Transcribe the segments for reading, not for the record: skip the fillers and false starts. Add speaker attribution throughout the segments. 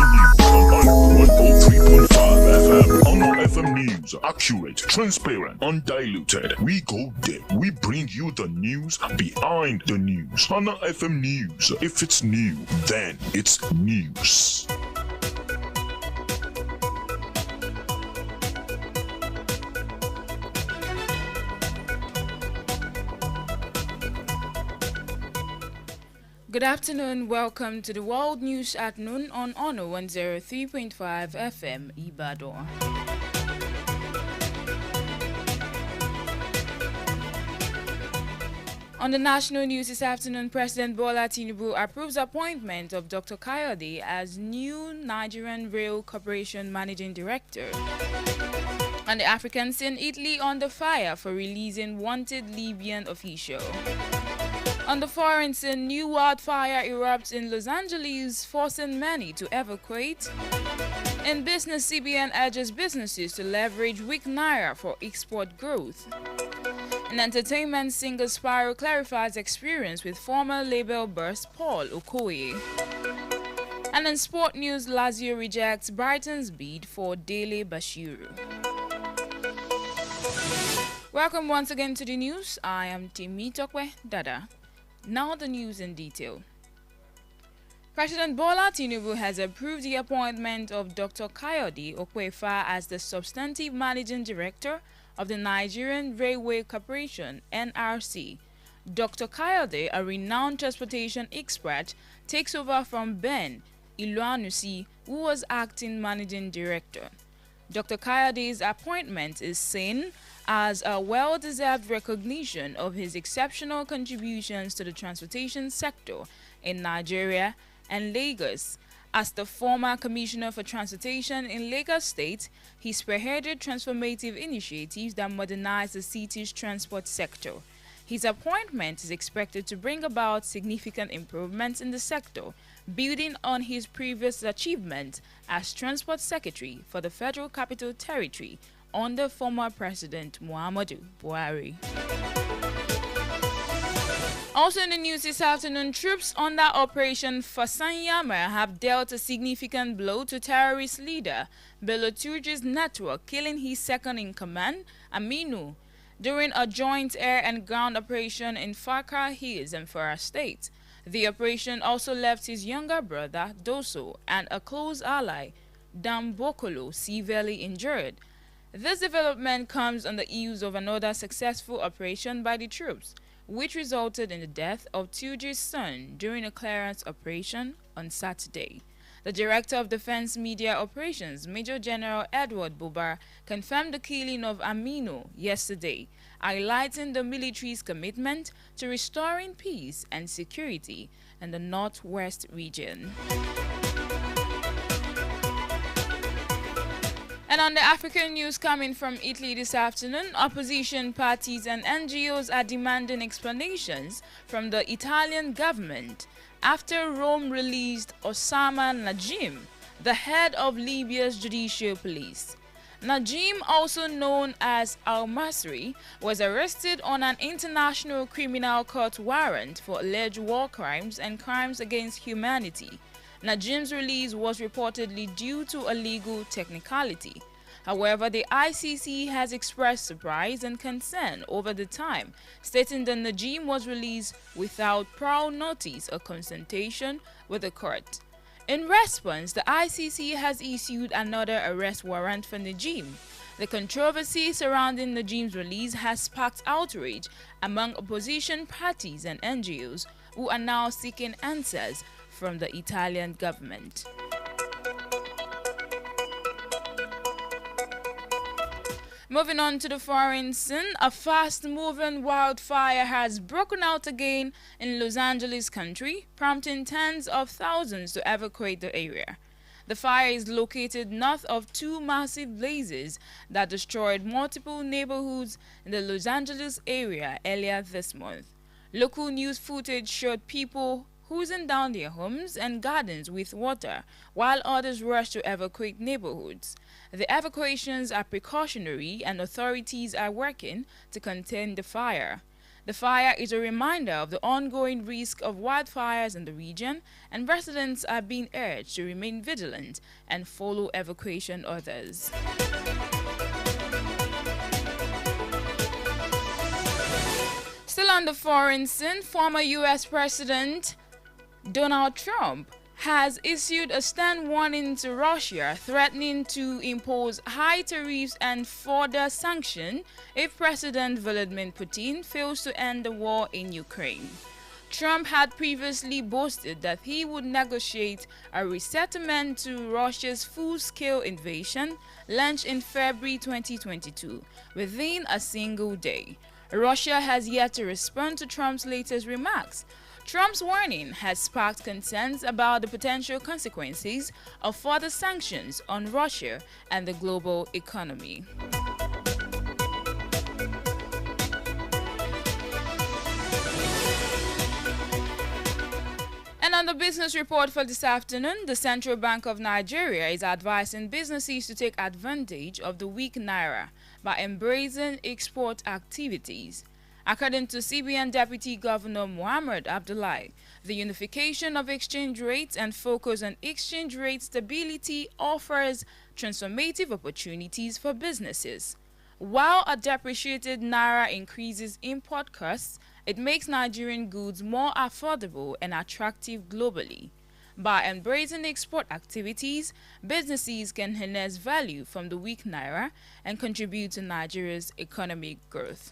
Speaker 1: FM. On FM News, accurate, transparent, undiluted. We go deep. We bring you the news behind the news. On FM News, if it's new, then it's news.
Speaker 2: Good afternoon, welcome to the World News at Noon on Ono 103.5 FM Ibadan. On the national news this afternoon, President Bola Tinubu approves appointment of Dr. Kayode as new Nigerian Rail Corporation Managing Director. On the African scene, Italy under fire for releasing wanted Libyan official. On the foreign scene, new wildfire erupts in Los Angeles, forcing many to evacuate. In business, CBN urges businesses to leverage weak naira for export growth. In entertainment, singer Spyro clarifies experience with former label boss Paul Okoye. And in sport news, Lazio rejects Brighton's bid for Dele Bashiru. Welcome once again to the news. I am Timi Tokwe Dada. Now the news in detail. President Bola Tinubu has approved the appointment of Dr. Kayode Okwefa as the substantive managing director of the Nigerian Railway Corporation (NRC). Dr. Kayode, a renowned transportation expert, takes over from Ben Iluanusi, who was acting managing director. Dr. Kayode's appointment is seen as a well-deserved recognition of his exceptional contributions to the transportation sector in Nigeria and Lagos. As the former Commissioner for Transportation in Lagos State, he spearheaded transformative initiatives that modernized the city's transport sector. His appointment is expected to bring about significant improvements in the sector, building on his previous achievement as Transport Secretary for the Federal Capital Territory under former President Muhammadu Buhari. Also in the news this afternoon, troops under Operation Fasanyama have dealt a significant blow to terrorist leader Bello Turji's network, killing his second-in-command, Aminu, during a joint air and ground operation in Fakar Hills and Farah State. The operation also left his younger brother, Doso, and a close ally, Dambokolo, severely injured. This development comes on the heels of another successful operation by the troops, which resulted in the death of Turji's son during a clearance operation on Saturday. The Director of Defense Media Operations, Major General Edward Bubar, confirmed the killing of Aminu yesterday, highlighting the military's commitment to restoring peace and security in the Northwest region. And on the African news coming from Italy this afternoon, opposition parties and NGOs are demanding explanations from the Italian government after Rome released Osama Najim, the head of Libya's judicial police. Najim, also known as Al-Masri, was arrested on an international criminal court warrant for alleged war crimes and crimes against humanity. Najim's release was reportedly due to a legal technicality. However, the ICC has expressed surprise and concern over the time, stating that Najim was released without prior notice or consultation with the court. In response, the ICC has issued another arrest warrant for Najim. The controversy surrounding Najim's release has sparked outrage among opposition parties and NGOs who are now seeking answers from the Italian government. Moving on to the foreign scene, a fast-moving wildfire has broken out again in Los Angeles County, prompting tens of thousands to evacuate the area. The fire is located north of two massive blazes that destroyed multiple neighborhoods in the Los Angeles area earlier this month. Local news footage showed people hosing down their homes and gardens with water, while others rushed to evacuate neighborhoods. The evacuations are precautionary and authorities are working to contain the fire. The fire is a reminder of the ongoing risk of wildfires in the region, and residents are being urged to remain vigilant and follow evacuation orders. Still on the foreign scene, former U.S. President Donald Trump has issued a stern warning to Russia, threatening to impose high tariffs and further sanctions if President Vladimir Putin fails to end the war in Ukraine. Trump had previously boasted that he would negotiate a resettlement to Russia's full-scale invasion launched in February 2022 within a single day. Russia has yet to respond to Trump's latest remarks. Trump's warning has sparked concerns about the potential consequences of further sanctions on Russia and the global economy. And on the business report for this afternoon, the Central Bank of Nigeria is advising businesses to take advantage of the weak naira by embracing export activities. According to CBN Deputy Governor Muhammad Abdullahi, the unification of exchange rates and focus on exchange rate stability offers transformative opportunities for businesses. While a depreciated naira increases import costs, it makes Nigerian goods more affordable and attractive globally. By embracing export activities, businesses can harness value from the weak naira and contribute to Nigeria's economic growth.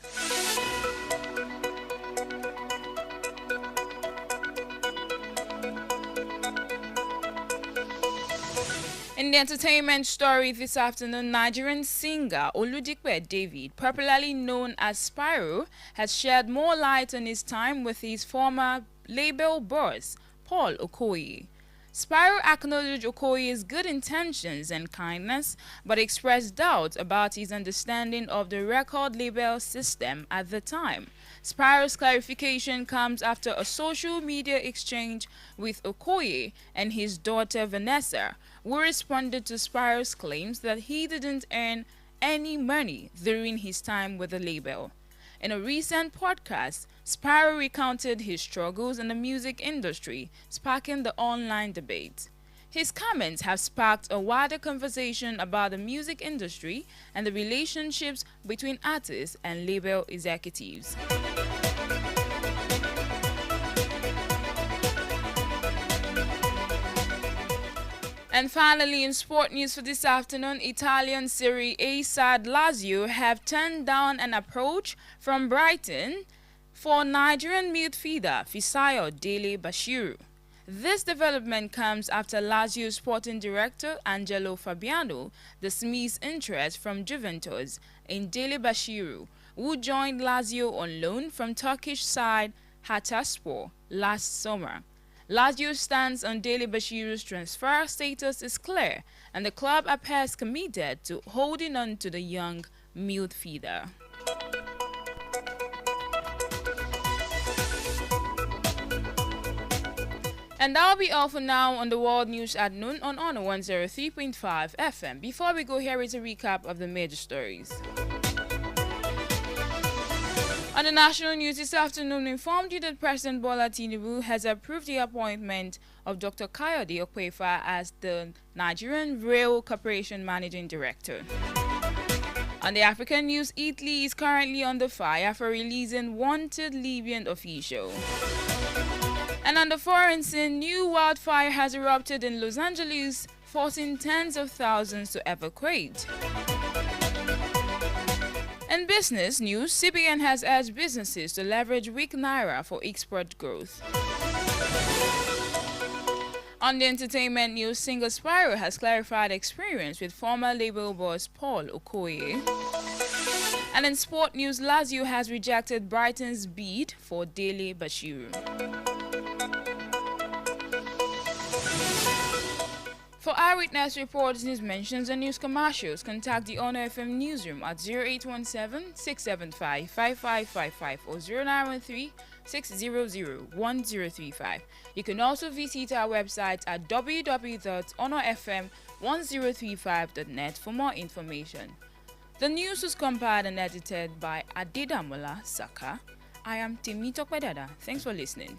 Speaker 2: In the entertainment story this afternoon, Nigerian singer Oludipe David, popularly known as Spyro, has shed more light on his time with his former label boss, Paul Okoye. Spyro acknowledged Okoye's good intentions and kindness, but expressed doubt about his understanding of the record label system at the time. Spyro's clarification comes after a social media exchange with Okoye and his daughter Vanessa, who responded to Spyro's claims that he didn't earn any money during his time with the label. In a recent podcast, Spyro recounted his struggles in the music industry, sparking the online debate. His comments have sparked a wider conversation about the music industry and the relationships between artists and label executives. And finally, in sport news for this afternoon, Italian Serie A side Lazio have turned down an approach from Brighton for Nigerian midfielder Fisayo Dele Bashiru. This development comes after Lazio sporting director Angelo Fabiano dismissed interest from Juventus in Dele Bashiru, who joined Lazio on loan from Turkish side Hatayspor last summer. Lazio's stance on Dele Bashiru's transfer status is clear, and the club appears committed to holding on to the young midfielder. And that'll be all for now on the World News at noon on Honor 103.5 FM. Before we go, here is a recap of the major stories. On the national news this afternoon, we informed you that President Bola Tinubu has approved the appointment of Dr. Kayode Okwefa as the Nigerian Rail Corporation Managing Director. On the African news, Italy is currently under fire for releasing wanted Libyan official. And on the foreign scene, new wildfire has erupted in Los Angeles, forcing tens of thousands to evacuate. In business news, CBN has urged businesses to leverage weak naira for export growth. On the entertainment news, singer Spyro has clarified experience with former label boss Paul Okoye. And in sport news, Lazio has rejected Brighton's bid for Dele Bashiru. For eyewitness reports, news mentions, and news commercials, contact the Honor FM newsroom at 0817-675-5555 or 0913-600-1035. You can also visit our website at www.honorfm1035.net for more information. The news was compiled and edited by Adedamola Saka. I am Timmy Tokpedada. Thanks for listening.